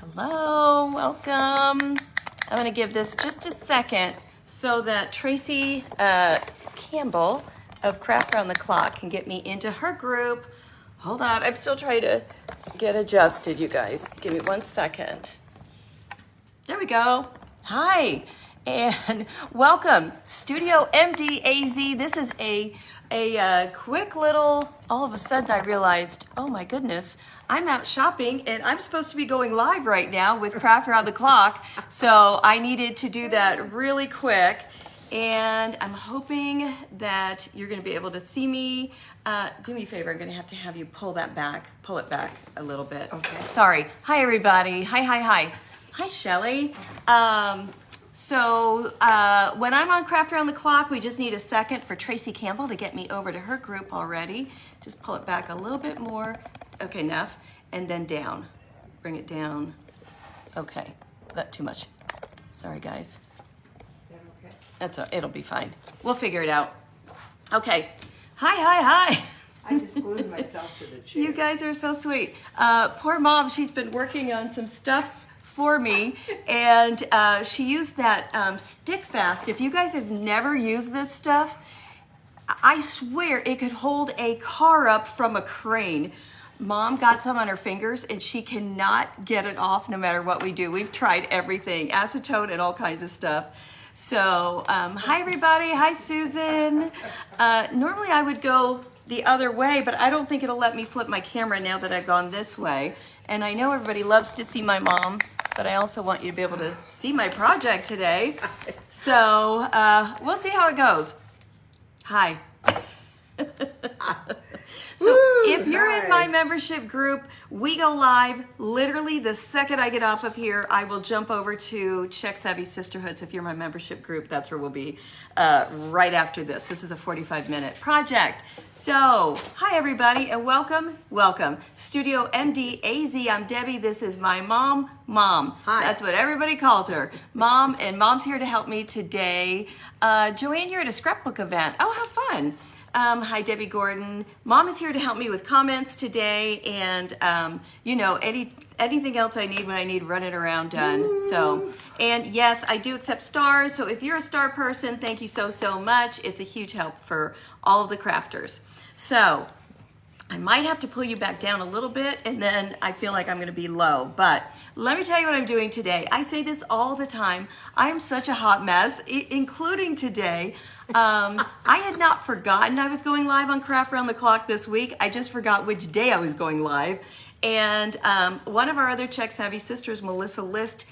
Hello, welcome. I'm gonna give this just a second so that Tracy Campbell of Craft Around the Clock can get me into her group. Hold on, I'm still trying to get adjusted, you guys. Give me 1 second. There we go. Hi, and welcome, Studio MDAZ. This is a quick little, all of a sudden I realized, oh my goodness, I'm out shopping and I'm supposed to be going live right now with Craft Around the Clock. So I needed to do that really quick. And I'm hoping that you're gonna be able to see me. Do me a favor, I'm gonna have you pull it back a little bit. Okay. Sorry. Hi everybody. Hi. Hi Shelly. So when I'm on Craft Around the Clock, we just need a second for Tracy Campbell to get me over to her group already. Just pull it back a little bit more. Okay, enough. And then down. Bring it down. Okay, not too much. Sorry, guys. Is that okay? It'll be fine. We'll figure it out. Okay. Hi. I just glued myself to the chair. You guys are so sweet. Poor mom, she's been working on some stuff for me, and she used that stick fast. If you guys have never used this stuff, I swear it could hold a car up from a crane. Mom got some on her fingers and she cannot get it off no matter what we do. We've tried everything, acetone and all kinds of stuff. So, hi everybody, hi Susan. Normally I would go the other way, but I don't think it'll let me flip my camera now that I've gone this way. And I know everybody loves to see my mom, but I also want you to be able to see my project today. So, we'll see how it goes. Hi. So if you're in my membership group, we go live literally the second I get off of here. I will jump over to Check Savvy Sisterhoods. If you're my membership group, that's where we'll be right after this. This is a 45-minute project. So hi everybody and welcome. Studio MDAZ. I'm Debbie. This is my mom. Hi. That's what everybody calls her. Mom, and Mom's here to help me today. Joanne, you're at a scrapbook event. Oh, how fun. Hi, Debbie Gordon. Mom is here to help me with comments today, and anything else I need when I need running around done. So, and yes, I do accept stars. So if you're a star person, thank you so much. It's a huge help for all of the crafters. So I might have to pull you back down a little bit, and then I feel like I'm going to be low. But let me tell you what I'm doing today. I say this all the time. I'm such a hot mess, including today. I had not forgotten I was going live on Craft Around the Clock this week. I just forgot which day I was going live. And one of our other Check Savvy sisters, Melissa List,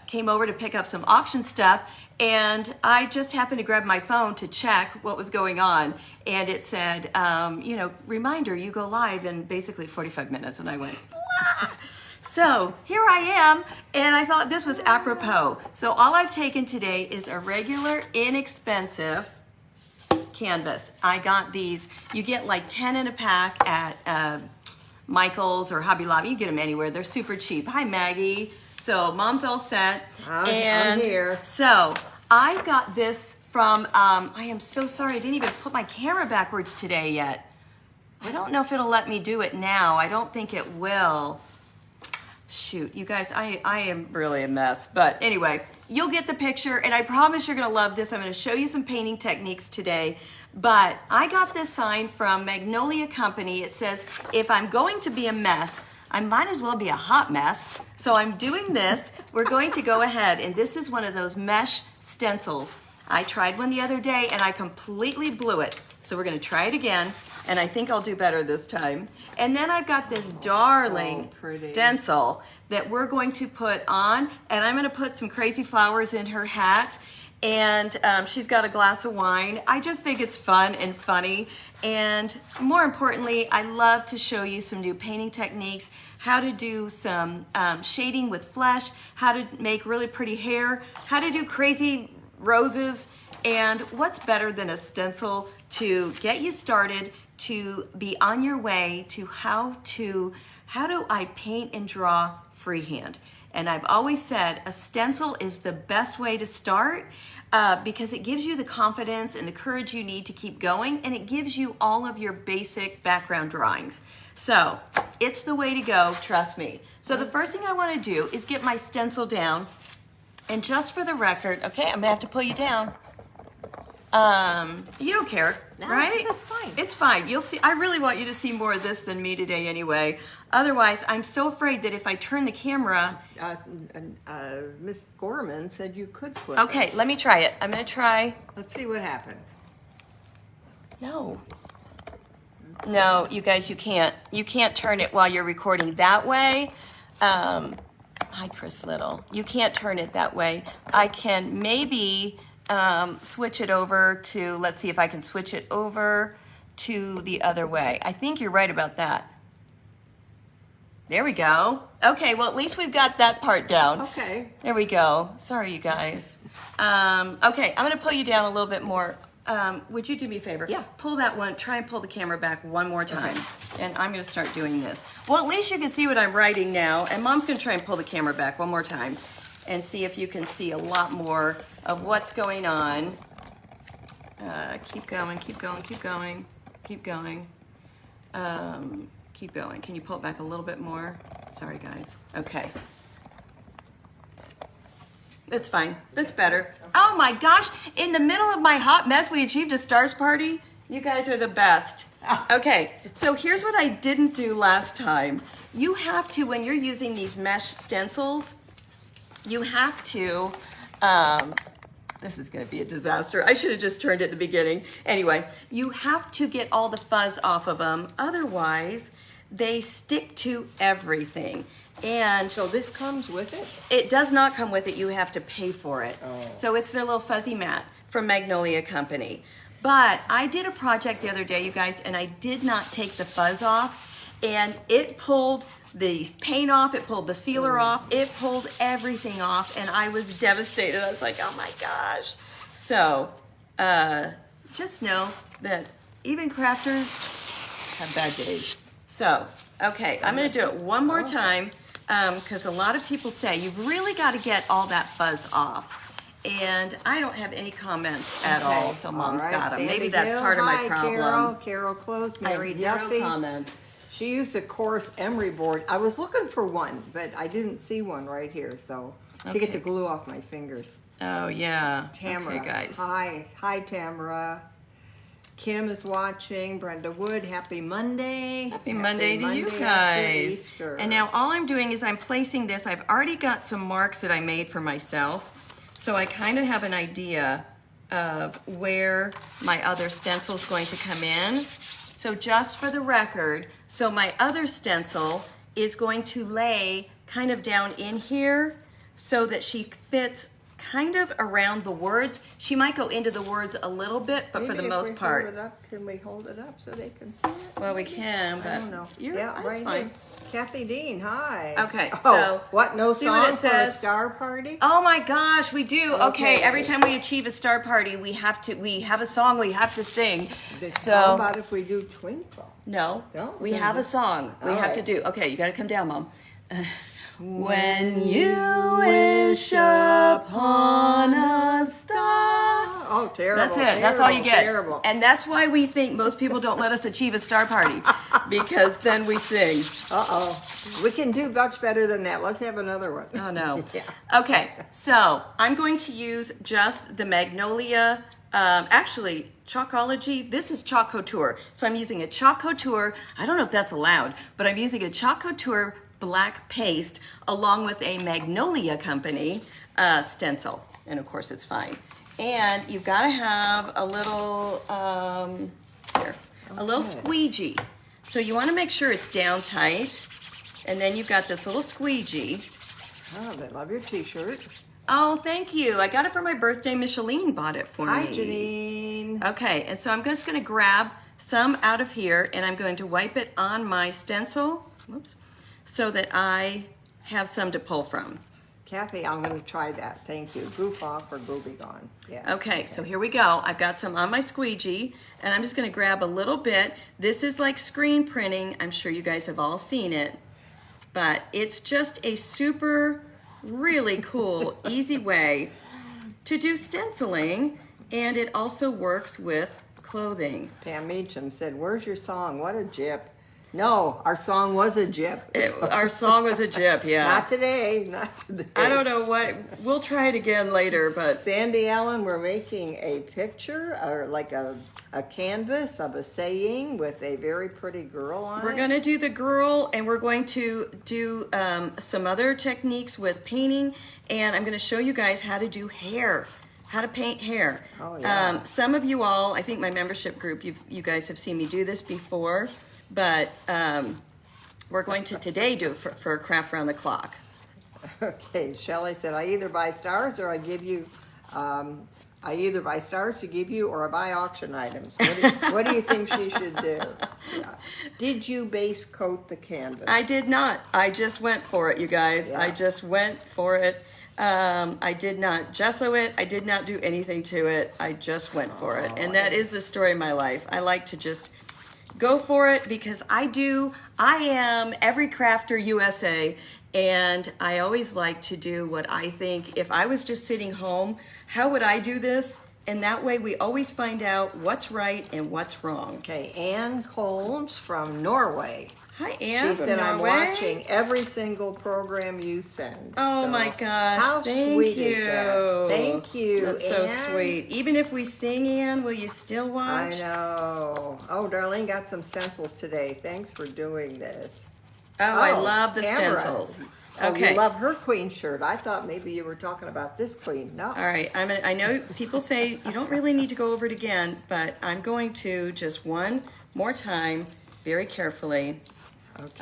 came over to pick up some auction stuff, and I just happened to grab my phone to check what was going on, and it said, reminder, you go live in basically 45 minutes, and I went, "Wah!" So here I am, and I thought this was apropos. So all I've taken today is a regular, inexpensive canvas. I got these, you get like 10 in a pack at Michael's or Hobby Lobby. You get them anywhere, they're super cheap. Hi Maggie. So Mom's all set. I'm here. So I got this from, I am so sorry, I didn't even put my camera backwards today yet. I don't know if it'll let me do it now. I don't think it will. Shoot, you guys, I am really a mess. But anyway, you'll get the picture, and I promise you're gonna love this. I'm gonna show you some painting techniques today. But I got this sign from Magnolia Company. It says, if I'm going to be a mess, I might as well be a hot mess. So I'm doing this. We're going to go ahead, and this is one of those Mesh Stencils. I tried one the other day, and I completely blew it. So we're gonna try it again, and I think I'll do better this time. And then I've got this darling stencil that we're going to put on, and I'm gonna put some crazy flowers in her hat, and she's got a glass of wine. I just think it's fun and funny, and more importantly, I love to show you some new painting techniques, how to do some shading with flesh, how to make really pretty hair, how to do crazy roses, and what's better than a stencil to get you started, to be on your way to how do I paint and draw freehand. And I've always said a stencil is the best way to start because it gives you the confidence and the courage you need to keep going, and it gives you all of your basic background drawings. So it's the way to go, trust me. So the first thing I want to do is get my stencil down. And just for the record, okay, I'm gonna have to pull you down. You don't care, No, right? that's fine. It's fine. You'll see. I really want you to see more of this than me today anyway. Otherwise, I'm so afraid that if I turn the camera... Miss Gorman said you could flip Okay, it. let me try it. I'm gonna try... Let's see what happens. No. No, you guys, you can't. You can't turn it while you're recording that way. Hi, Chris Little. You can't turn it that way. I can maybe switch it over to, let's see if I can switch it over to the other way. I think you're right about that. There we go. Okay, well, at least we've got that part down. Okay. There we go. Sorry, you guys. Okay, I'm going to pull you down a little bit more. Would you do me a favor? Yeah. Pull that one, try and pull the camera back one more time. Okay. And I'm gonna start doing this. Well, at least you can see what I'm writing now, and Mom's gonna try and pull the camera back one more time and see if you can see a lot more of what's going on. Keep going, keep going, keep going, keep going. Keep going. Can you pull it back a little bit more? Sorry, guys. Okay. That's fine. That's better. Oh my gosh, in the middle of my hot mess, we achieved a stars party. You guys are the best. Okay, so here's what I didn't do last time. You have to, when you're using these mesh stencils, you have to, this is gonna be a disaster. I should have just turned it at the beginning. Anyway, you have to get all the fuzz off of them. Otherwise, they stick to everything. And So this comes with it? it does not come with it. You have to pay for it. Oh. So it's their little fuzzy mat from Magnolia Company. But I did a project the other day, you guys, and I did not take the fuzz off. And it pulled the paint off, it pulled the sealer off, it pulled everything off, and I was devastated. I was like, oh my gosh. So just know that even crafters have bad days. So, okay, I'm gonna do it one more time because a lot of people say you've really got to get all that fuzz off. And I don't have any comments at all, so Mom's right. got them. Sandy Maybe that's Hill. part of my Hi, problem. Carol Close, I have Mary zero Duffy. comments. She used a coarse emery board. I was looking for one, but I didn't see one right here, so to Okay. get the glue off my fingers. Oh, yeah. Tamara. Okay, guys. Hi, Tamara. Kim is watching. Brenda Wood, happy Monday. Happy Monday to you after guys. Easter. And now all I'm doing is I'm placing this. I've already got some marks that I made for myself. So I kind of have an idea of where my other stencil is going to come in. So just for the record, so my other stencil is going to lay kind of down in here so that she fits kind of around the words. She might go into the words a little bit, but for Maybe the if most we part. Hold it up, can we hold it up so they can see it? Well, we can, but I don't know. yeah, right that's fine. here. Kathy Dean, hi. Okay, Oh, so what? No see what song it for a says? star party? Oh my gosh, we do. Okay, Okay. every time we achieve a star party, we have a song we have to sing. How So about if we do Twinkle? no, No? we have a song we All have to right. do. Okay, you got to come down, Mom. When you wish upon a star. Oh, terrible. That's it. That's all you get. Terrible. And that's why we think most people don't let us achieve a star party, because then we sing. Uh-oh. We can do much better than that. Let's have another one. Oh no. Yeah. Okay, so I'm going to use just the Magnolia, actually Chalkology. This is Chalk Couture. So I'm using a Chalk Couture. I don't know if that's allowed, but I'm using a Chalk Couture black paste along with a Magnolia Company stencil. And of course it's fine. And you've got to have a little, a little squeegee. So you want to make sure it's down tight. And then you've got this little squeegee. Oh, they love your t-shirt. Oh, thank you. I got it for my birthday. Micheline bought it for Hi, me. Janine. Okay, and so I'm just going to grab some out of here and I'm going to wipe it on my stencil. Whoops. So that I have some to pull from. Kathy, I'm going to try that. Thank you. Goof off or go be gone. Yeah. Okay, so here we go. I've got some on my squeegee, and I'm just going to grab a little bit. This is like screen printing. I'm sure you guys have all seen it, but it's just a super, really cool, easy way to do stenciling, and it also works with clothing. Pam Meacham said, where's your song? What a jip. No, our song was a jip. Our song was a jip, yeah. Not today, not today. I don't know what, we'll try it again later, but. Sandy Ellen, we're making a picture, or like a canvas of a saying with a very pretty girl on it. We're gonna do the girl, and we're going to do some other techniques with painting, and I'm gonna show you guys how to do hair, how to paint hair. Oh, yeah. Some of you all, I think my membership group, you guys have seen me do this before, but we're going to today do it for Craft Around the Clock. Okay, Shelley said, I either buy stars or I give you, I either buy stars to give you or I buy auction items. What do you think she should do? Yeah. Did you base coat the canvas? I did not. I just went for it, you guys. Yeah. I just went for it. I did not gesso it. I did not do anything to it. I just went for it. And that is the story of my life. I like to just go for it because I am every crafter USA, and I always like to do what I think. If I was just sitting home, how would I do this? And that way we always find out what's right and what's wrong. Okay, Ann Colmes from Norway. Hi, Ann. She said, I'm Norway. watching every single program you send. Oh, So, my gosh. How Thank sweet you. is that? Thank you, That's so Ann. sweet. Even if we sing, Ann, will you still watch? I know. Oh, Darlene got some stencils today. Thanks for doing this. Oh, I love the Tamara. stencils. Oh, Okay. you love her queen shirt. I thought maybe you were talking about this queen. No. All right. I know people say you don't really need to go over it again, but I'm going to just one more time, very carefully.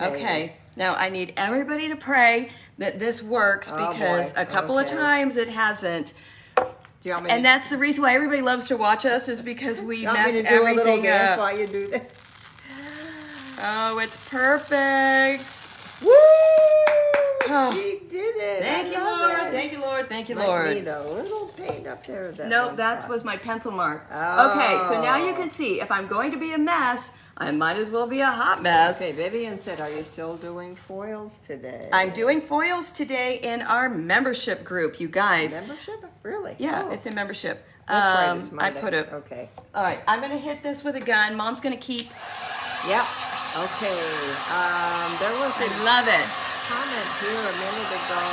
Okay. Now I need everybody to pray that this works Oh, because boy. a couple of Okay. times it hasn't. Do you want me And that's the reason why everybody loves to watch us is because we want mess me to do a little everything dance up. while you do this? Oh, it's perfect. Woo! Oh. She did it. Thank I you, love Lord. it. Thank you, Lord. Thank you, Might Lord. need a little paint up there. No, that was my pencil mark. Oh. Okay, so now you can see if I'm going to be a mess, I might as well be a hot mess. Okay, Vivian said, are you still doing foils today? I'm doing foils today in our membership group, you guys. Membership? Really? Yeah, Oh. it's a membership. That's right, it's I Monday. put it. Okay. All right, I'm gonna hit this with a gun. Mom's gonna keep. Yep. Okay. There was I a love it. comment here a minute ago.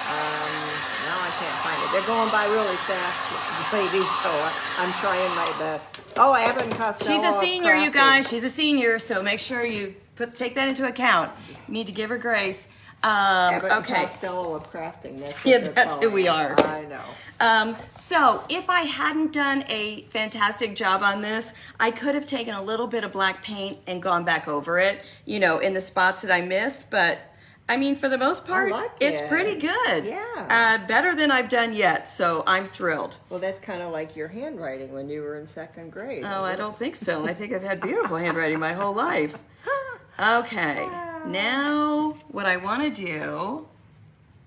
Now I can't find it. They're going by really fast, ladies, so I'm trying my best. Oh, Evan Costello. She's a of senior, you Crafted. guys. She's a senior, so make sure you take that into account. You need to give her grace. Abbott and Okay. Costello of Crafting. That's what Yeah, they're that's who calling we it. are. I know. So if I hadn't done a fantastic job on this, I could have taken a little bit of black paint and gone back over it, you know, in the spots that I missed. But I mean, for the most part, like it's it. pretty good. Yeah. Better than I've done yet. So I'm thrilled. Well, that's kind of like your handwriting when you were in second grade. Oh, I don't think so. I think I've had beautiful handwriting my whole life. Okay. Now what I want to do,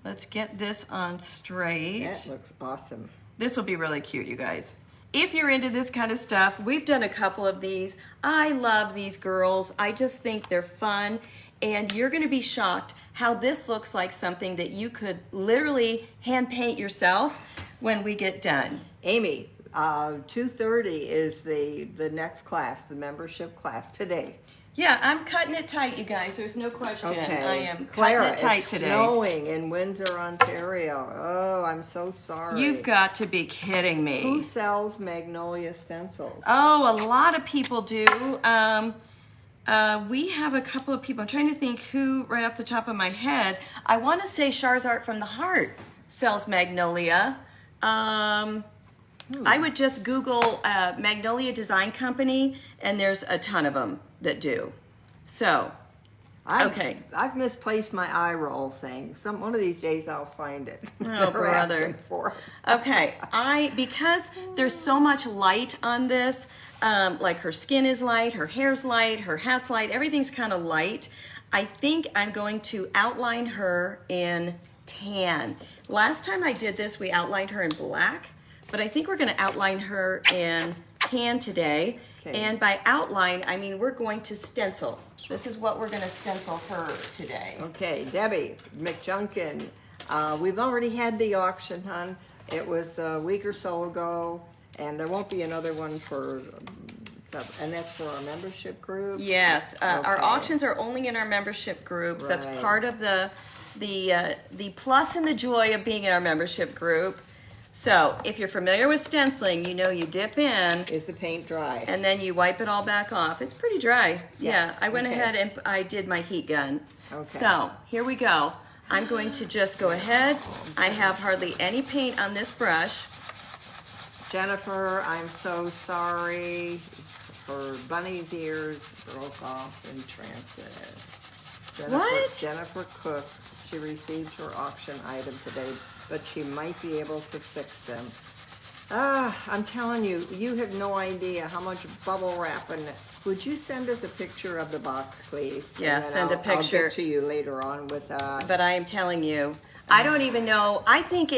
let's get this on straight. That looks awesome. This will be really cute, you guys. If you're into this kind of stuff, we've done a couple of these. I love these girls. I just think they're fun. And you're going to be shocked how this looks like something that you could literally hand paint yourself when we get done. Amy, 2:30 is the next class, the membership class today. Yeah, I'm cutting it tight, you guys. There's no question. Okay. I am Clara, cutting it tight it's today. snowing in Windsor, Ontario. Oh, I'm so sorry. You've got to be kidding me. Who sells Magnolia stencils? Oh, a lot of people do. We have a couple of people. I'm trying to think who, right off the top of my head. I want to say Char's Art from the Heart sells Magnolia. I would just Google Magnolia Design Company, and there's a ton of them that do. So, okay. I've misplaced my eye roll thing. One of these days I'll find it. Oh, They're brother. asking for it. Okay, because there's so much light on this, like her skin is light, her hair's light, her hat's light, everything's kind of light. I think I'm going to outline her in tan. Last time I did this, we outlined her in black, but I think we're going to outline her in tan today. Okay. And by outline, I mean we're going to stencil. This is what we're going to stencil her today. Okay, Debbie McJunkin. We've already had the auction, hon. It was a week or so ago, and there won't be another one for And that's for our membership group? Yes, our Okay. auctions are only in our membership groups. That's Right. part of the plus and the joy of being in our membership group. So if you're familiar with stenciling, you know you dip in Is the paint dry? and then you wipe it all back off. It's pretty dry. Yeah, I went okay. ahead and I did my heat gun. Okay. So here we go. I'm going to just go ahead. I have hardly any paint on this brush. Jennifer, I'm so sorry. Her bunny's ears broke off in transit. What? Jennifer Cook, she received her auction item today, but she might be able to fix them. I'm telling you, you have no idea how much bubble wrap and would you send us a picture of the box, please? Yeah, And then send a I'll picture. get to you later on with But I am telling you, I don't even know. I think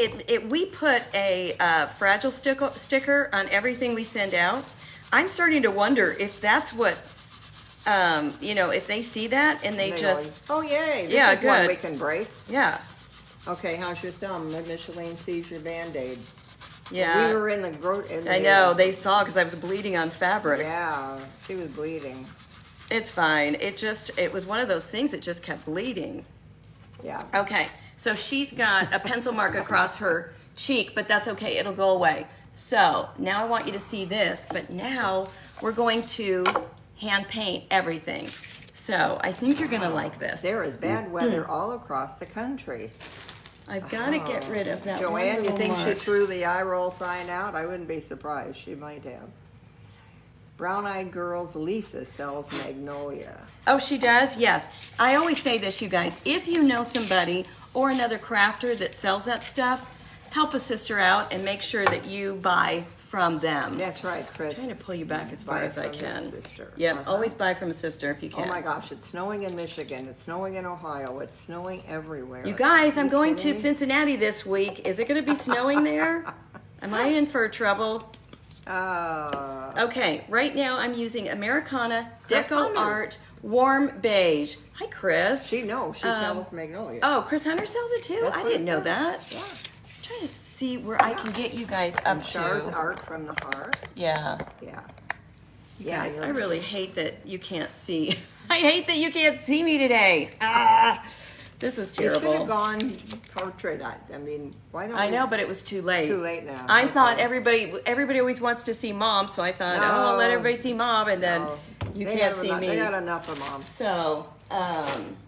we put a fragile sticker on everything we send out. I'm starting to wonder if that's what, if they see that and they just, oh yay, this Yeah, is one good. we can break. yeah, Okay, how's your thumb? Micheline sees your Band-Aid. yeah. We were in the I know, they saw because I was bleeding on fabric. Yeah, she was bleeding. It's fine. It was one of those things that just kept bleeding. Yeah. Okay, so she's got a pencil mark across her cheek, but that's okay, it'll go away. So now I want you to see this, but now we're going to hand paint everything. So I think you're gonna like this. There is bad weather all across the country. I've gotta get rid of that one Joanne, you little think she mark. threw the eye roll sign out? I wouldn't be surprised. She might have. Brown Eyed Girls Lisa sells Magnolia. Oh, she does? Yes. I always say this, you guys. If you know somebody or another crafter that sells that stuff, help a sister out and make sure that you buy from them. That's right, Chris. I'm trying to pull you back as far Buy as I from can. your sister. Yep, Uh-huh. always buy from a sister if you Oh can. my gosh, it's snowing in Michigan. It's snowing in Ohio. It's snowing everywhere. You guys, I'm You going to kidding me? Cincinnati this week. Is it going to be snowing there? Am I in for trouble? Okay, right now I'm using Americana Chris DecoArt Warm Beige. Hi, Chris. She knows. She sells Magnolia. Oh, Chris Hunter sells it too? That's I what didn't it know says. that. Yeah. I'm trying to see where I can get you guys up Char's to. Art from the Heart. Yeah. Yeah. Guys, you're- I really hate that you can't see. I hate that you can't see me today. Ah, this is You should have terrible. gone portrait. I mean, why don't I you- know, but it was too late. Too late now. I Okay. thought everybody always wants to see mom, so I thought, oh, I'll let everybody see mom, and then No, you they can't have see enough- me. They got enough of Mom. So,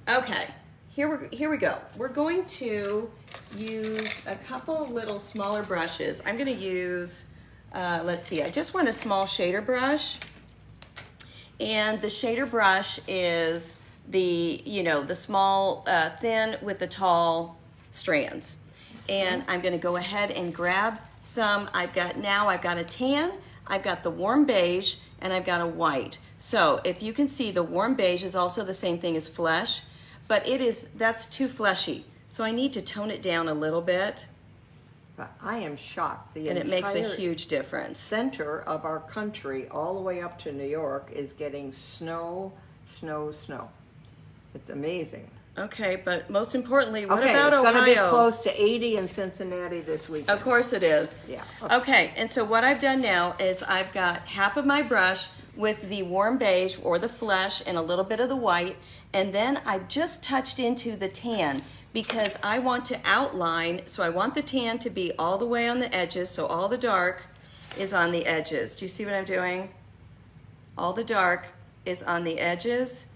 okay, here we go. We're going to use a couple little smaller brushes. I'm going to use, let's see, I just want a small shader brush. And the shader brush is the small, thin with the tall strands. And I'm going to go ahead and grab some. I've got a tan, I've got the warm beige, and I've got a white. So if you can see, the warm beige is also the same thing as flesh, but that's too fleshy. So I need to tone it down a little bit, But I am shocked. The and it makes a entire huge difference. center of our country, all the way up to New York, is getting snow, snow, snow. It's amazing. Okay, but most importantly, what Okay, about it's Ohio? going to be close to 80 in Cincinnati this week. Of course it is. Yeah. Okay, and so what I've done now is I've got half of my brush with the warm beige or the flesh and a little bit of the white, and then I've just touched into the tan because I want to outline, so I want the tan to be all the way on the edges, so all the dark is on the edges. Do you see what I'm doing? All the dark is on the edges,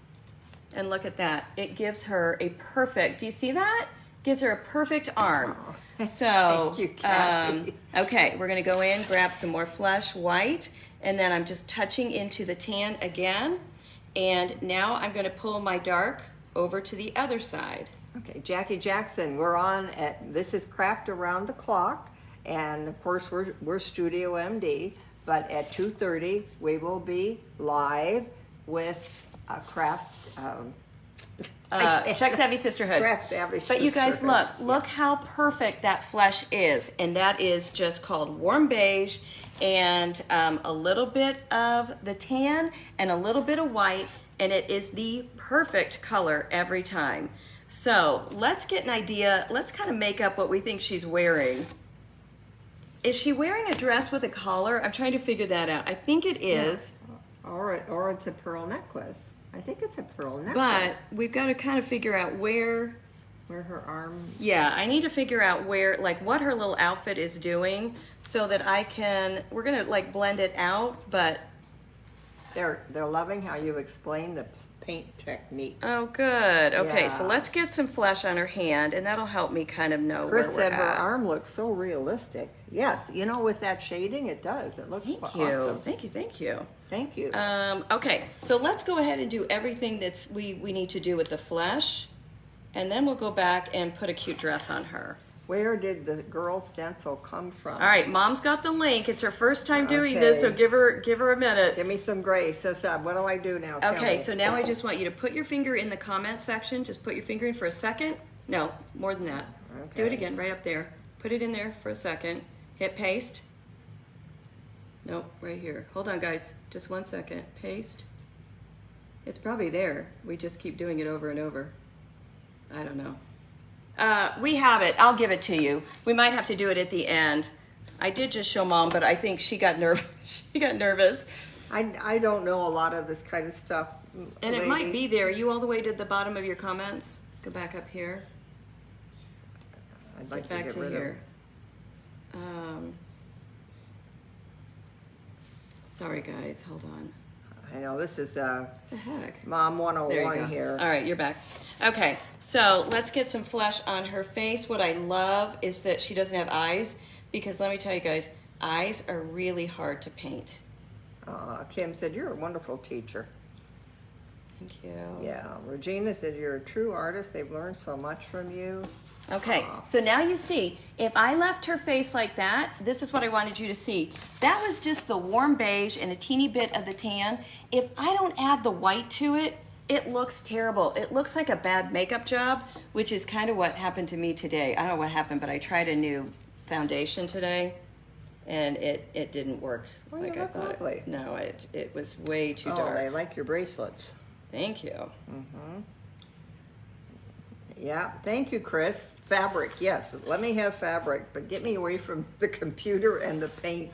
and look at that. It gives her a perfect, do you see that? Gives her a perfect arm. So, Thank you, Kathy. okay, we're gonna go in, grab some more flesh white, and then I'm just touching into the tan again. And now I'm gonna pull my dark over to the other side. Okay, Jackie Jackson, we're on this is Craft Around the Clock, and of course we're Studio MD, but at 2:30 we will be live with Craft, Chuck Savvy Sisterhood. Craft Savvy But you guys, Sisterhood. look how perfect that flesh is. And that is just called warm beige and a little bit of the tan and a little bit of white. And it is the perfect color every time. So let's get an idea. Let's kind of make up what we think she's wearing. Is she wearing a dress with a collar? I'm trying to figure that out. I think it is. Or it's a pearl necklace. I think it's a pearl necklace. But we've got to kind of figure out where her arm. Yeah, I need to figure out where, like, what her little outfit is doing so that I can, we're going to, like, blend it out, but. They're loving how you explain the paint technique. Oh, good. Okay, so Yeah. let's get some flesh on her hand, and that'll help me kind of know Chris where we're said her at. arm looks so realistic. Yes, you know, with that shading, it does. It looks Thank awesome. you. Thank you. Thank you. Thank you. Okay, so let's go ahead and do everything that's we need to do with the flesh, and then we'll go back and put a cute dress on her. Where did the girl stencil come from? All right, Mom's got the link. It's her first time doing this, so Okay. give her a minute. Give me some grace. So, what do I do now? Tell Okay, me. so now I just want you to put your finger in the comment section. Just put your finger in for a second. No, more than that. Do it Okay. again, right up there. Put it in there for a second. Hit paste. Nope, right here. Hold on, guys. Just 1 second. Paste. It's probably there. We just keep doing it over and over. I don't know. We have it. I'll give it to you. We might have to do it at the end. I did just show Mom, but I think she got nervous. She got nervous. I don't know a lot of this kind of stuff. And it lady. might be there. You all the way to the bottom of your comments? Go back up here. I'd like Get back to to get rid here. Sorry, guys. Hold on. of. I know this is What the heck? Mom There you 101 go. here. All right, you're back. Okay, so let's get some flesh on her face. What I love is that she doesn't have eyes, because let me tell you guys, eyes are really hard to paint. Kim said, you're a wonderful teacher. Thank you. Yeah, Regina said, you're a true artist. They've learned so much from you. Okay, so now you see, if I left her face like that, this is what I wanted you to see. That was just the warm beige and a teeny bit of the tan. If I don't add the white to it, it looks terrible. It looks like a bad makeup job, which is kind of what happened to me today. I don't know what happened, but I tried a new foundation today, and it didn't work Oh, like you I look thought. lovely. No, it was way too Oh, dark. they like your bracelets. Thank you. Yeah, thank you, Chris. Fabric, yes. Let me have fabric, but get me away from the computer and the paint.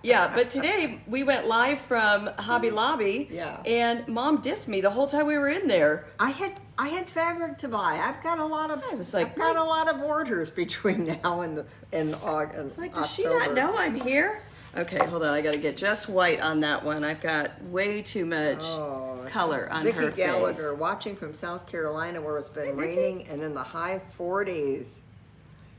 Yeah, but today we went live from Hobby Lobby, Yeah. and Mom dissed me the whole time we were in there. I had fabric to buy. I've got a lot of I was like, I've got a lot of orders between now and August. It's like, does she not know I'm here? Okay, hold on. I got to get just white on that one. I've got way too much color on Vicki her Gallagher, face. watching from South Carolina, where it's been Hey, Vicki. raining and in the high 40s.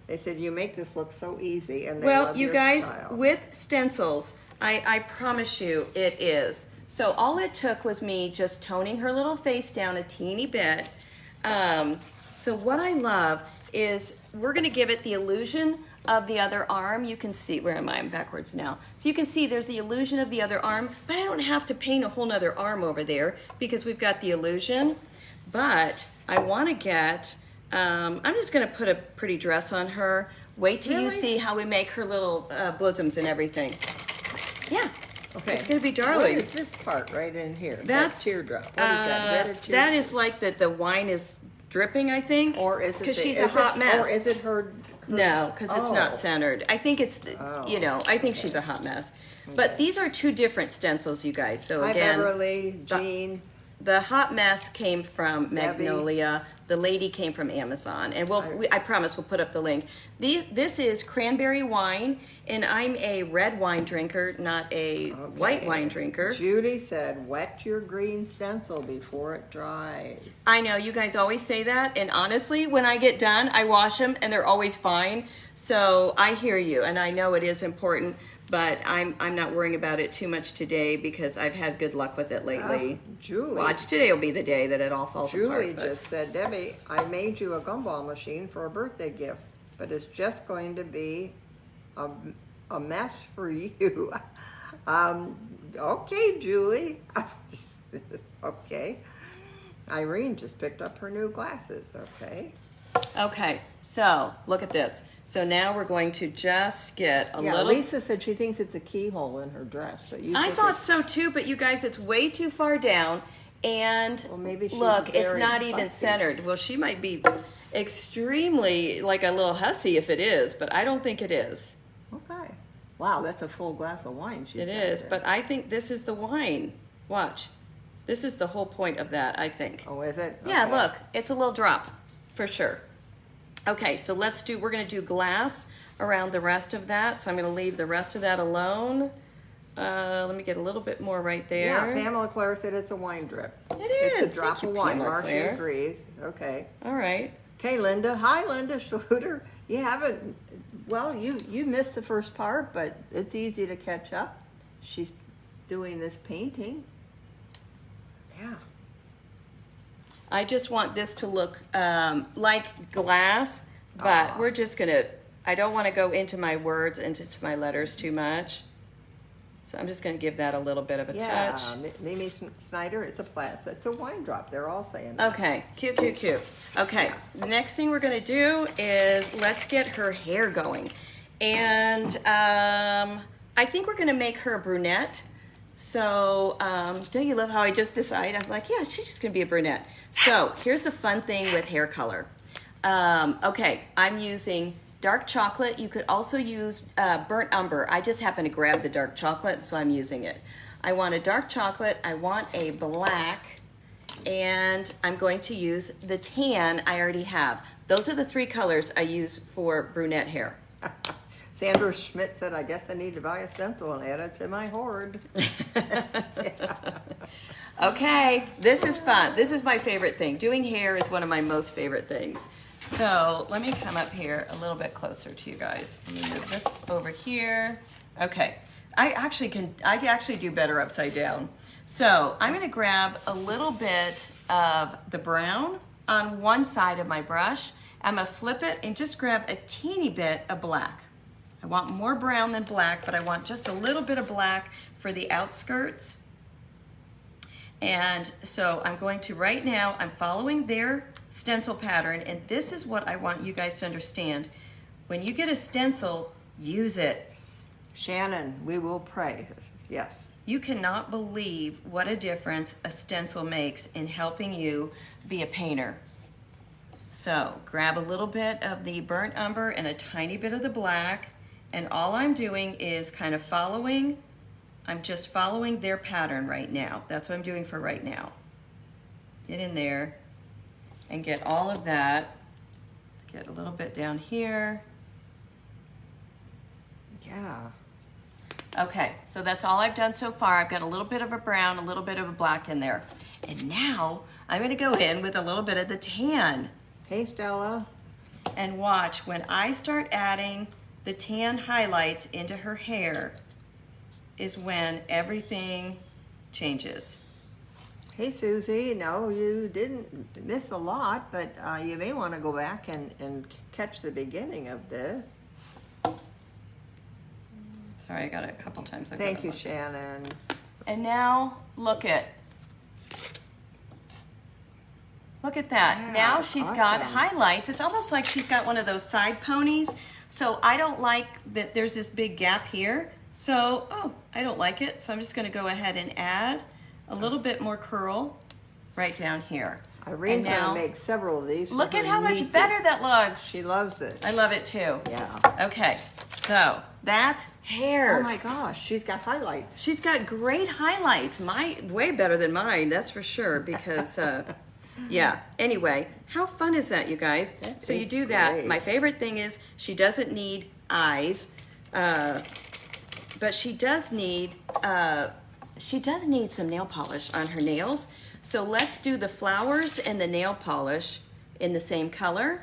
They said you make this look so easy, and they Well, love you your guys, style. with stencils, I promise you it is. So all it took was me just toning her little face down a teeny bit. So what I love is we're going to give it the illusion of the other arm. You can see, where am I? I'm backwards now. So you can see there's the illusion of the other arm, but I don't have to paint a whole nother arm over there because we've got the illusion. But I want to get, I'm just going to put a pretty dress on her. Wait till you Really? see how we make her little bosoms and everything. Yeah. Okay. It's going to be What darling. is this part right in here? That's that teardrop. What is that? Is that a teardrop? that is like that the wine is dripping, I think. Or is it because the- she's is a hot it, mess. Or is it her? No, because it's not Oh. centered. I think it's, the, you know, I think she's a hot mess. But these are two different stencils, you guys. So Hi, again, Beverly, Jean. the hot mess came from Magnolia. The lady came from Amazon. And I promise we'll put up the link. This is cranberry wine, and I'm a red wine drinker, not a white wine drinker. Judy said, wet your green stencil before it dries. I know, you guys always say that, and honestly, when I get done, I wash them, and they're always fine. So I hear you, and I know it is important, but I'm not worrying about it too much today because I've had good luck with it lately. Julie. Watch, today will be the day that it all falls Julie apart. but- just said, Debbie, I made you a gumball machine for a birthday gift, but it's just going to be a mess for you. Okay, Julie. Okay. Irene just picked up her new glasses, okay? Okay, so look at this. So now we're going to just get a Yeah, little... Lisa said she thinks it's a keyhole in her dress, but you I think thought so too, but you guys, it's way too far down. And Well, maybe she's look, it's very not even fussy. centered. Well, she might be extremely like a little hussy if it is, but I don't think it is. Okay. Wow, that's a full glass of wine. She's It got is, there. but I think this is the wine. Watch. This is the whole point of that, I think. Oh, is it? Yeah, Okay. look, it's a little drop, for sure. Okay, so we're gonna do glass around the rest of that. So I'm gonna leave the rest of that alone. Let me get a little bit more right there. Yeah, Pamela Claire said it's a wine drip. It is. It's a drop Thank of you, wine. Pamela Marcia Claire. agrees. Okay. All right. Okay, Linda. Hi, Linda Schluter. You haven't, well, you missed the first part, but it's easy to catch up. She's doing this painting. Yeah. I just want this to look like glass, but we're just gonna, I don't wanna go into my words, into my letters too much. So I'm just gonna give that a little bit of a touch. Mimi Snyder, it's a Plaid. It's a wine drop. They're all saying that. Okay, cute, cute, cute. Okay, the next thing we're gonna do is let's get her hair going. And I think we're gonna make her a brunette. So, don't you love how I just decide? I'm like, yeah, she's just gonna be a brunette. So, here's the fun thing with hair color. Okay, I'm using dark chocolate. You could also use burnt umber. I just happen to grab the dark chocolate, so I'm using it. I want a dark chocolate, I want a black, and I'm going to use the tan I already have. Those are the three colors I use for brunette hair. Sandra Schmidt said, I guess I need to buy a stencil and add it to my hoard. Okay, this is fun. This is my favorite thing. Doing hair is one of my most favorite things. So let me come up here a little bit closer to you guys. Let me move this over here. Okay, I actually do better upside down. So I'm gonna grab a little bit of the brown on one side of my brush. I'm gonna flip it and just grab a teeny bit of black. I want more brown than black, but I want just a little bit of black for the outskirts. And so I'm going to, right now, I'm following their stencil pattern, and this is what I want you guys to understand. When you get a stencil, use it. Shannon, we will pray. Yes. You cannot believe what a difference a stencil makes in helping you be a painter. So grab a little bit of the burnt umber and a tiny bit of the black, and all I'm doing is kind of following, I'm just following their pattern right now. That's what I'm doing for right now. Get in there and get all of that. Get a little bit down here. Yeah. Okay, so that's all I've done so far. I've got a little bit of a brown, a little bit of a black in there. And now I'm gonna go in with a little bit of the tan. Hey, Stella. And watch, when I start adding the tan highlights into her hair is when everything changes. Hey, Susie. No, you didn't miss a lot, but you may want to go back and catch the beginning of this. Sorry, I got it a couple times. Thank you, Shannon. And now, look at that. Yeah, Now she's got awesome. highlights. It's almost like she's got one of those side ponies. So I don't like that there's this big gap here. So, I don't like it. So I'm just gonna go ahead and add a little bit more curl right down here. Irene's gonna make several of these. Look for at her how much nieces. better that looks. She loves it. I love it too. Yeah. Okay, so that's hair. Oh my gosh, she's got highlights. She's got great highlights. Way better than mine, that's for sure, because, yeah. Anyway, how fun is that, you guys? So you do that. great. My favorite thing is she doesn't need eyes, but she does need some nail polish on her nails. So let's do the flowers and the nail polish in the same color.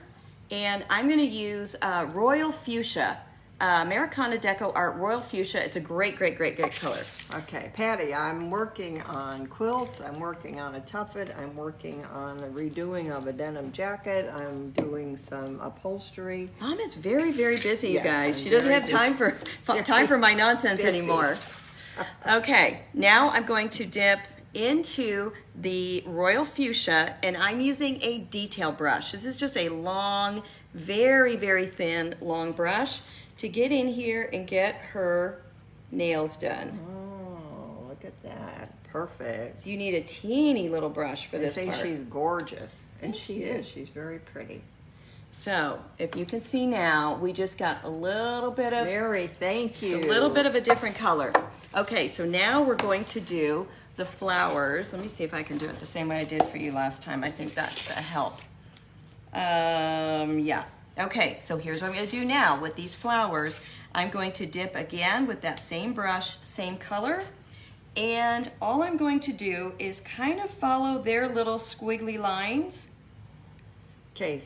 And I'm gonna use Royal Fuchsia. Americana DecoArt Royal Fuchsia. It's a great, great, great, great color. Okay, Patty, I'm working on quilts, I'm working on a tuffet, I'm working on the redoing of a denim jacket, I'm doing some upholstery. Mom is very, very busy, you Yes, guys. I'm She doesn't very have time for my nonsense Busy. anymore. Okay, now I'm going to dip into the Royal Fuchsia, and I'm using a detail brush. This is just a long, very, very thin, long brush to get in here and get her nails done. Oh, look at that. Perfect. You need a teeny little brush for They this say part. she's gorgeous. And she is. She's very pretty. So, if you can see now, we just got a little bit of Mary, thank you. a little bit of a different color. Okay, so now we're going to do the flowers. Let me see if I can do it the same way I did for you last time. I think that's a help. Yeah. Okay, so here's what I'm gonna do now with these flowers. I'm going to dip again with that same brush, same color, and all I'm going to do is kind of follow their little squiggly lines. Okay.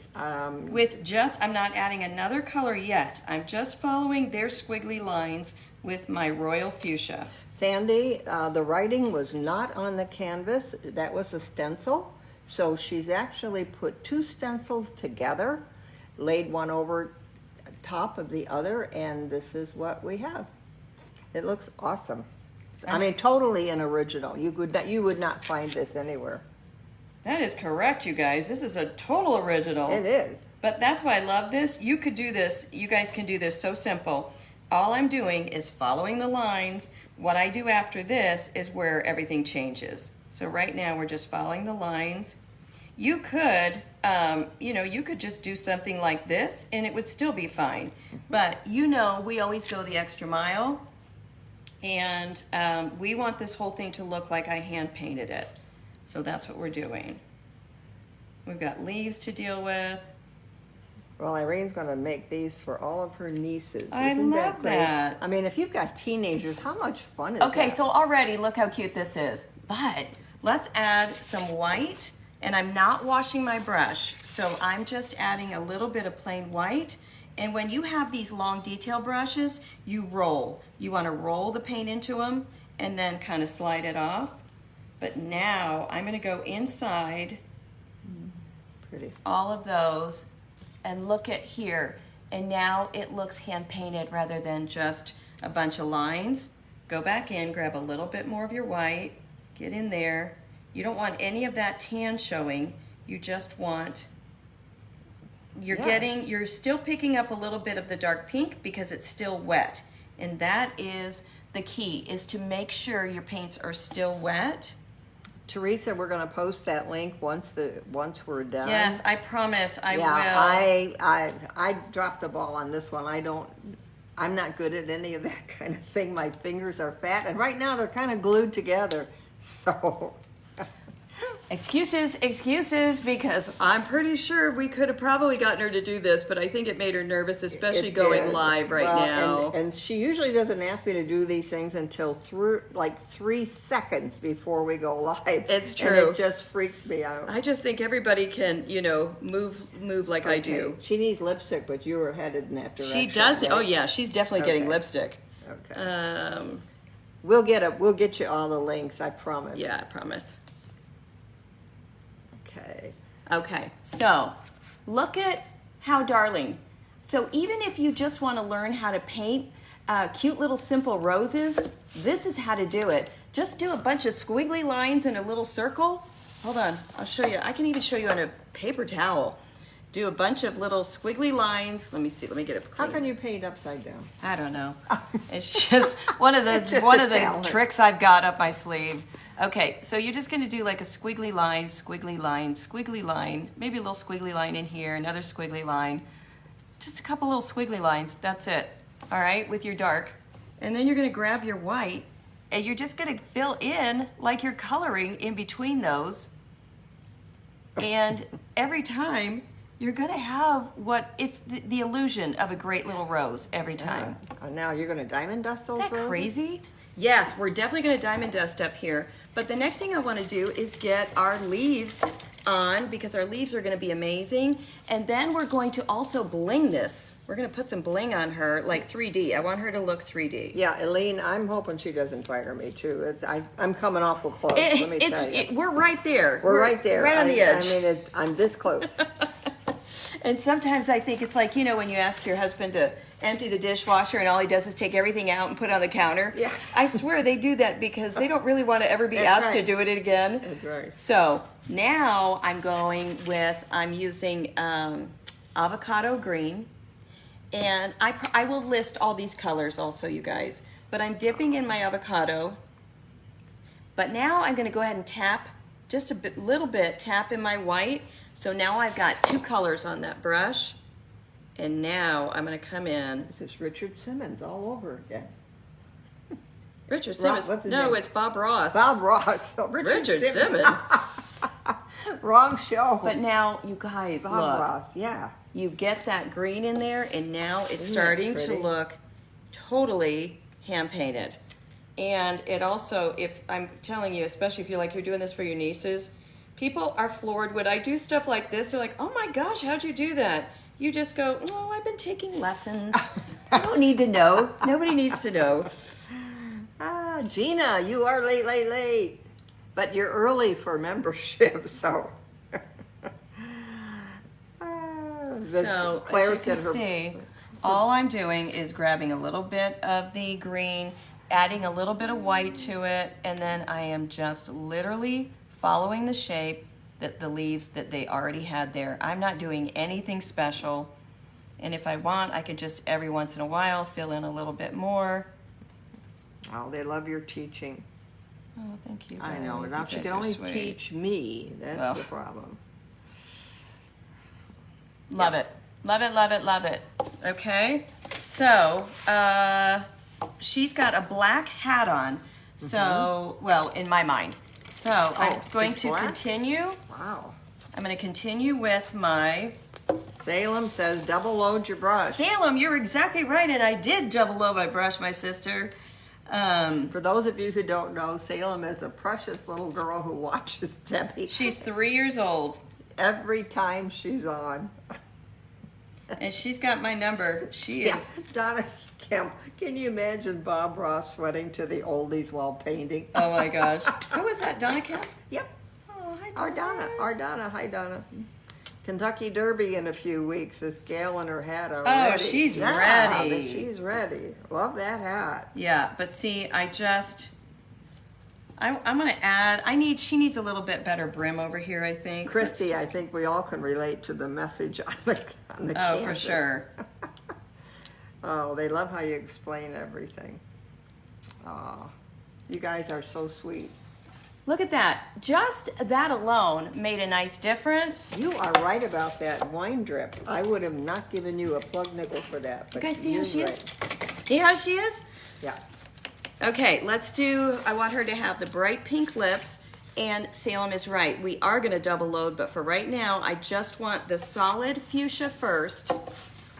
With just, I'm not adding another color yet. I'm just following their squiggly lines with my Royal Fuchsia. Sandy, the writing was not on the canvas. That was a stencil. So she's actually put two stencils together, laid one over top of the other, and this is what we have. It looks awesome. I mean, totally an original. You would not find this anywhere. That is correct, you guys. This is a total original. It is. But that's why I love this. You could do this. You guys can do this so simple. All I'm doing is following the lines. What I do after this is where everything changes. So right now we're just following the lines. You could, you could just do something like this and it would still be fine. But we always go the extra mile. And we want this whole thing to look like I hand painted it. So that's what we're doing. We've got leaves to deal with. Well, Irene's going to make these for all of her nieces. I Isn't love great? that. I mean, if you've got teenagers, how much fun is Okay, that? so already look how cute this is. But let's add some white, and I'm not washing my brush, so I'm just adding a little bit of plain white. And when you have these long detail brushes, you roll. You want to roll the paint into them and then kind of slide it off. But now I'm going to go inside Pretty. all of those and look at here. And now it looks hand painted rather than just a bunch of lines. Go back in, grab a little bit more of your white, get in there. You don't want any of that tan showing. You just want, you're still picking up a little bit of the dark pink because it's still wet. And that is the key, is to make sure your paints are still wet. Teresa, we're going to post that link once we're done. Yes, I promise I will. I dropped the ball on this one. I'm not good at any of that kind of thing. My fingers are fat, and right now they're kind of glued together. So Excuses, because I'm pretty sure we could have probably gotten her to do this, but I think it made her nervous, especially going live right now. And she usually doesn't ask me to do these things until like 3 seconds before we go live. It's true. And it just freaks me out. I just think everybody can, move like I do. She needs lipstick, but you were headed in that direction. She does. Right? Oh yeah, she's definitely getting lipstick. Okay. We'll get you all the links, I promise. Yeah, I promise. Okay. So look at how darling. So even if you just want to learn how to paint cute little simple roses, this is how to do it. Just do a bunch of squiggly lines in a little circle. Hold on, I'll show you. I can even show you on a paper towel. Do a bunch of little squiggly lines. Let me see, let me get it clean. How can you paint upside down? I don't know. It's just one of the tricks I've got up my sleeve. Okay, so you're just gonna do like a squiggly line, squiggly line, squiggly line, maybe a little squiggly line in here, another squiggly line, just a couple little squiggly lines, that's it. All right, with your dark. And then you're gonna grab your white and you're just gonna fill in like you're coloring in between those. And every time you're gonna have it's the illusion of a great little rose every time. Now you're gonna diamond dust those Is that roses? crazy? Yes, we're definitely gonna diamond dust up here. But the next thing I wanna do is get our leaves on because our leaves are gonna be amazing. And then we're going to also bling this. We're gonna put some bling on her, like 3D. I want her to look 3D. Yeah, Elaine, I'm hoping she doesn't fire me too. I'm coming awful close, let me tell you. We're right there. We're right there. Right on the edge. I mean, I'm this close. And sometimes I think it's like, when you ask your husband to empty the dishwasher and all he does is take everything out and put it on the counter. Yeah. I swear they do that because they don't really want to ever be asked to do it again. That's right. So now I'm using avocado green. And I will list all these colors also, you guys. But I'm dipping in my avocado. But now I'm going to go ahead and tap just a little bit, tap in my white. So now I've got 2 colors on that brush. And now I'm going to come in. This is Richard Simmons all over again. Richard Simmons. What's his No, name? it's Bob Ross. Bob Ross. Oh, Richard Simmons. Wrong show. But now, you guys, Bob look. Ross, yeah. You get that green in there, and now it's Isn't that starting to pretty? look totally hand-painted. And it also, if I'm telling you, especially if you're doing this for your nieces, people are floored when I do stuff like this. They're like, oh my gosh, how'd you do that? You just go, oh, I've been taking lessons. I don't need to know. Nobody needs to know. Ah, Gina, you are late. But you're early for membership, so. So, Claire as you said can her. see, all I'm doing is grabbing a little bit of the green, adding a little bit of white to it, and then I am just literally following the shape that the leaves that they already had there. I'm not doing anything special. And if I want, I could just every once in a while fill in a little bit more. Oh, they love your teaching. Oh, thank you. I know. guys. Now You she guys can are only sweet. teach me. That's Well. the problem. Love it. Love it, love it, love it. Okay. So, she's got a black hat on. So, well, in my mind. So, I'm going it's to black? continue. Wow. I'm going to continue with my Salem says double load your brush. Salem. You're exactly right. And I did double load my brush, my sister. For those of you who don't know, Salem is a precious little girl who watches Debbie She's 3 years old. every time she's on. And she's got my number. She Yeah, is. Donna Kim, can you imagine Bob Ross sweating to the oldies while painting? Oh my gosh. Who was that? Donna Kemp? Yep, Oh, hi, our Donna, hi Donna. Kentucky Derby in a few weeks. This gal in her hat already. she's Yeah, ready. She's ready. Love that hat. Yeah, but see, I'm gonna add, she needs a little bit better brim over here, I think. Christy, I think we all can relate to the message on the Oh, canvas. for sure. Oh, they love how you explain everything. Oh, you guys are so sweet. Look at that. Just that alone made a nice difference. You are right about that wine drip. I would have not given you a plug nickel for that. You But guys see how you're she is? right. See how she is? Yeah. Okay, I want her to have the bright pink lips, and Salem is right. We are gonna double load, but for right now, I just want the solid fuchsia first,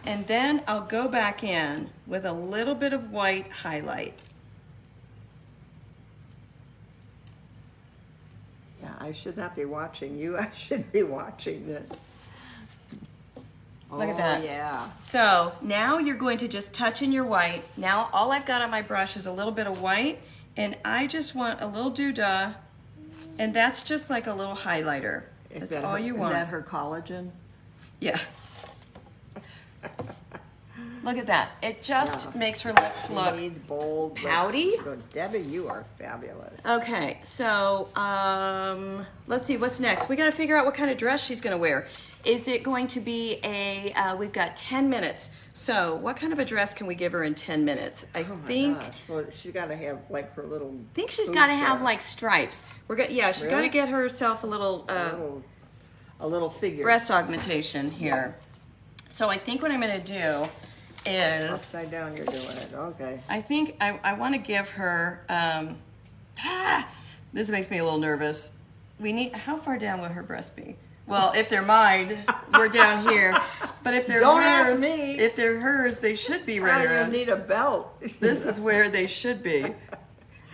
and then I'll go back in with a little bit of white highlight. Yeah, I should not be watching you. I should be watching this. Look at that. Oh, yeah. So now you're going to just touch in your white. Now all I've got on my brush is a little bit of white, and I just want a little doodah, and that's just like a little highlighter. That's all you want. Is that her collagen? Yeah. Look at that. It just Yeah. makes her lips look. Need bold. pouty. Good. Debbie, you are fabulous. Okay, so let's see what's next. We got to figure out what kind of dress she's going to wear. Is it going to be we've got 10 minutes. So what kind of a dress can we give her in 10 minutes? I Oh my think gosh. Well, she's got to have like her little. she's boot got to have there. like stripes. She's got to Really? get herself a little a little figure. breast augmentation here. So I think what I'm going to do is Upside down, you're doing it. Okay. I think I want to give her, this makes me a little nervous. How far down will her breast be? Well, if they're mine, we're down here. But if they're Don't hers, ask me. If they're hers, they should be right Now you around. need a belt. This is where they should be.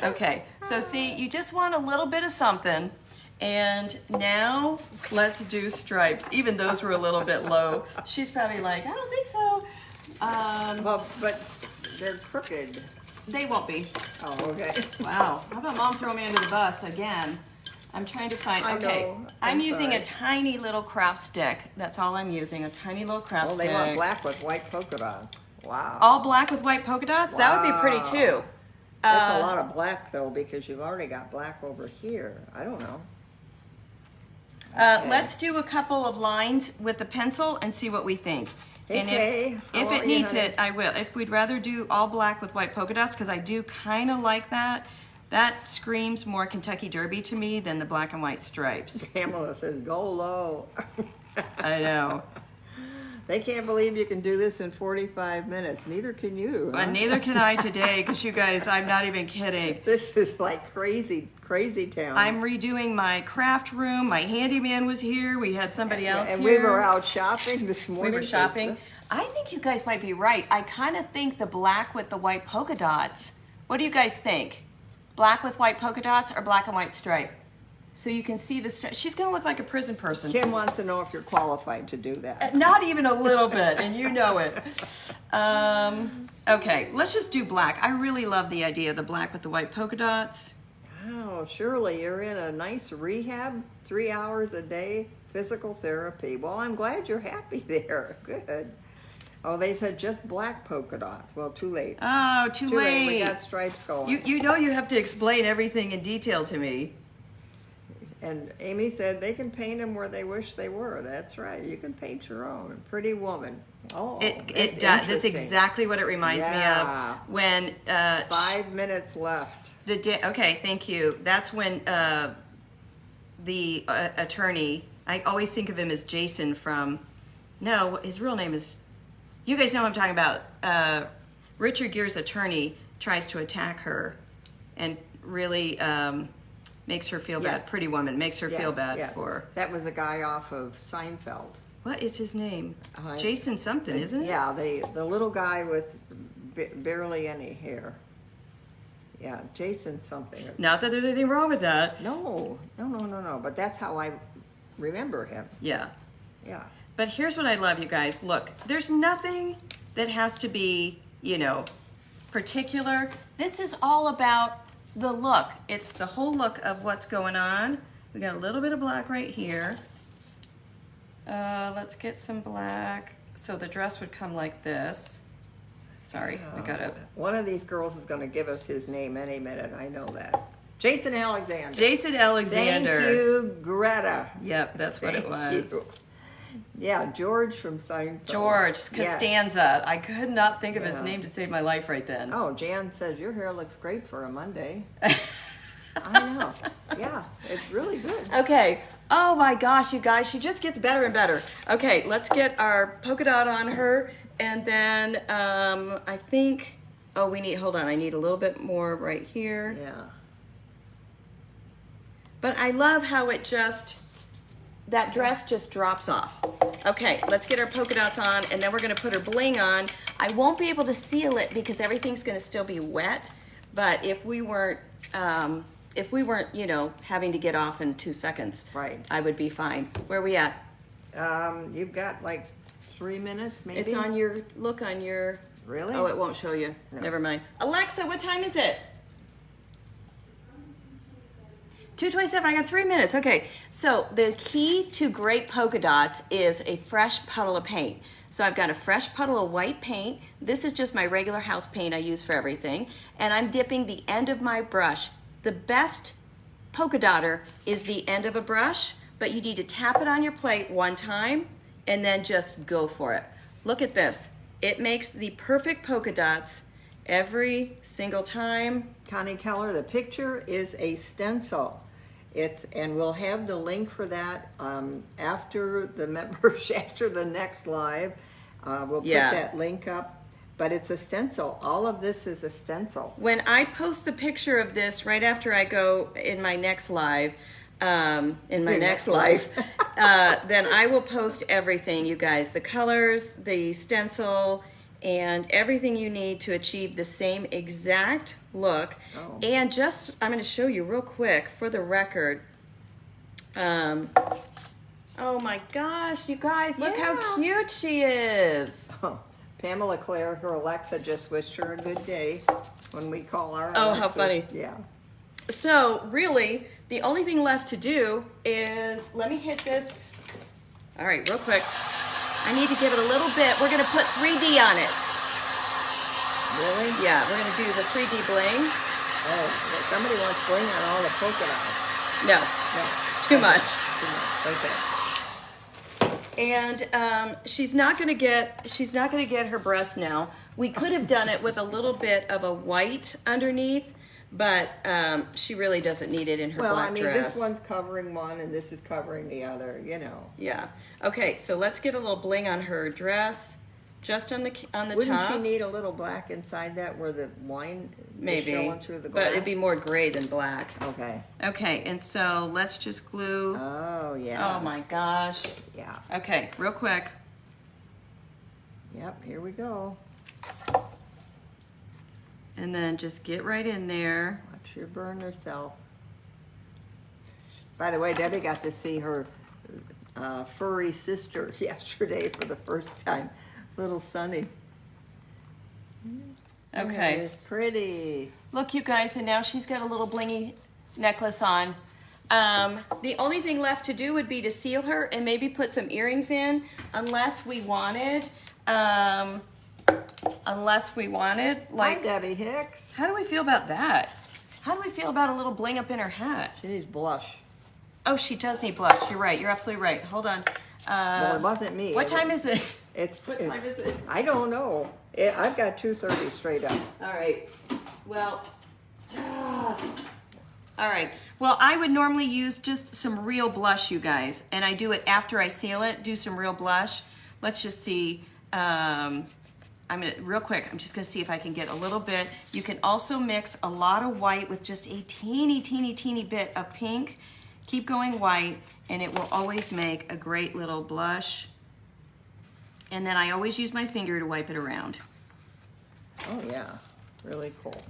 Okay, so see, you just want a little bit of something. And now let's do stripes. Even those were a little bit low. She's probably like, I don't think so. Well, but they're crooked. They won't be. Oh, okay. Wow. How about mom throw me under the bus again? I'm trying to find, I okay. know. I'm I'm using sorry. a tiny little craft stick. That's all I'm using, a tiny little craft Well, stick. they want black with white polka dots. Wow. All black with white polka dots? That would be pretty Wow. too. That's a lot of black though, because you've already got black over here. I don't know. Okay. Let's do a couple of lines with the pencil and see what we think. Hey, And Kay. How if are it you, needs honey? it, I will. If we'd rather do all black with white polka dots, because I do kind of like that, that screams more Kentucky Derby to me than the black and white stripes. Pamela says, go low. I know. They can't believe you can do this in 45 minutes. Neither can you. But neither can I today, because you guys, I'm not even kidding. This is like crazy, crazy town. I'm redoing my craft room. My handyman was here. We had somebody else and here. we were out shopping this morning. We were shopping. I think you guys might be right. I kind of think the black with the white polka dots. What do you guys think? Black with white polka dots or black and white stripe? So you can see the stripe. She's going to look like a prison person. Kim wants to know if you're qualified to do that. Not even a little bit, and you know it. Okay, let's just do black. I really love the idea of the black with the white polka dots. Oh, Shirley, you're in a nice rehab, 3 hours a day, physical therapy. Well, I'm glad you're happy there. Good. Oh, they said just black polka dots. Well, too late. Oh, too late. We got stripes going. You know you have to explain everything in detail to me. And Amy said they can paint them where they wish they were. That's right. You can paint your own. Pretty woman. Oh, It does. That's exactly what it reminds me of. When 5 minutes left. The day. Okay, thank you. That's when the attorney. I always think of him as Jason from. No, his real name is. You guys know what I'm talking about. Richard Gere's attorney tries to attack her, and really. Makes her feel bad. Pretty Woman makes her feel bad for. That was the guy off of Seinfeld. What is his name? Jason something, isn't it? Yeah, the little guy with barely any hair. Yeah, Jason something. Not that there's anything wrong with that. No. But that's how I remember him. Yeah. Yeah. But here's what I love, you guys. Look, there's nothing that has to be, particular. This is all about the look. It's the whole look of what's going on. We got a little bit of black right here. Let's get some black. So the dress would come like this. Sorry, I got it. One of these girls is going to give us his name any minute. I know that. Jason Alexander. Jason Alexander. Thank you, Greta. Yep, that's what it was. You. Yeah, George from Seinfeld. George Costanza. I could not think of his name to save my life right then. Oh, Jan says your hair looks great for a Monday. I know. Yeah, it's really good. Okay. Oh my gosh, you guys, she just gets better and better. Okay, let's get our polka dot on her, and then I think. Oh, hold on. I need a little bit more right here. Yeah. But I love how that dress just drops off. Okay, let's get our polka dots on, and then we're gonna put her bling on. I won't be able to seal it because everything's gonna still be wet, but if we weren't, having to get off in 2 seconds, right, I would be fine. Where are we at? You've got like 3 minutes, maybe? It's on your, Really? Oh, it won't show you. No. Never mind. Alexa, what time is it? 2:27, I got 3 minutes. Okay, so the key to great polka dots is a fresh puddle of paint. So I've got a fresh puddle of white paint. This is just my regular house paint I use for everything. And I'm dipping the end of my brush. The best polka dotter is the end of a brush, but you need to tap it on your plate one time and then just go for it. Look at this. It makes the perfect polka dots every single time. Connie Keller, the picture is a stencil. And we'll have the link for that after the next live. We'll put that link up. But it's a stencil. All of this is a stencil. When I post the picture of this right after I go in my next live, then I will post everything, you guys. The colors, the stencil, and everything you need to achieve the same exact look. Oh. And I'm going to show you real quick for the record. Oh my gosh, you guys, look how cute she is. Oh, Pamela Clare, her Alexa just wished her a good day when we call our Oh, Alexa. how funny. Yeah. So really, the only thing left to do is, let me hit this. All right, real quick. I need to give it a little bit. We're going to put 3D on it. Really? Yeah, we're going to do the 3D bling. Oh, somebody wants bling on all the polka dots. No, too much. Too much. Okay. And she's not going to get her breast now. We could have done it with a little bit of a white underneath, but she really doesn't need it in her Well, black I mean, dress. this one's covering one and this is covering the other, you know. Yeah. Okay, so let's get a little bling on her dress, just on the Wouldn't top. she need a little black inside that where the wine Maybe, is showing through the glass? but it'd be more gray than black. Okay. Okay, and so let's just glue. Oh, yeah. Oh my gosh. Yeah. Okay, real quick. Yep, here we go. And then just get right in there. Watch her burn herself. By the way, Debbie got to see her furry sister yesterday for the first time, little Sunny. Okay. It's pretty. Look, you guys, and now she's got a little blingy necklace on. The only thing left to do would be to seal her and maybe put some earrings in, unless we wanted, like, Hi, Debbie Hicks. how do we feel about that? How do we feel about a little bling up in her hat? She needs blush. Oh, she does need blush. You're right. You're absolutely right. Hold on. Well, it wasn't me. What time is it? What time is it? I don't know. I've got 2:30 straight up. All right. Well, all right. Well, I would normally use just some real blush, you guys, and I do it after I seal it. Do some real blush. Let's just see. Real quick, I'm just gonna see if I can get a little bit. You can also mix a lot of white with just a teeny bit of pink. Keep going white, and it will always make a great little blush. And then I always use my finger to wipe it around. Oh yeah, really cool.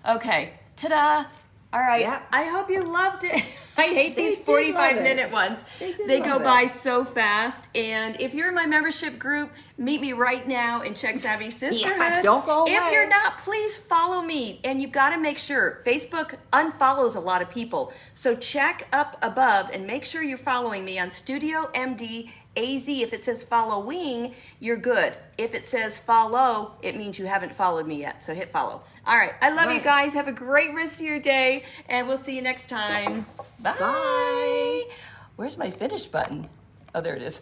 Okay, ta-da! All right, Yep. I hope you loved it. I hate They these did love it. 45-minute ones. They go love by it. so fast. And if you're in my membership group, meet me right now in Czech Savvy Sisterhood. don't go If away. you're not, please follow me. And you've got to make sure. Facebook unfollows a lot of people. So check up above and make sure you're following me on Studio MD AZ. If it says following, you're good. If it says follow, it means you haven't followed me yet. So hit follow. All right. I love you Right. guys. Have a great rest of your day. And we'll see you next time. Bye. Bye. Where's my finish button? Oh, there it is.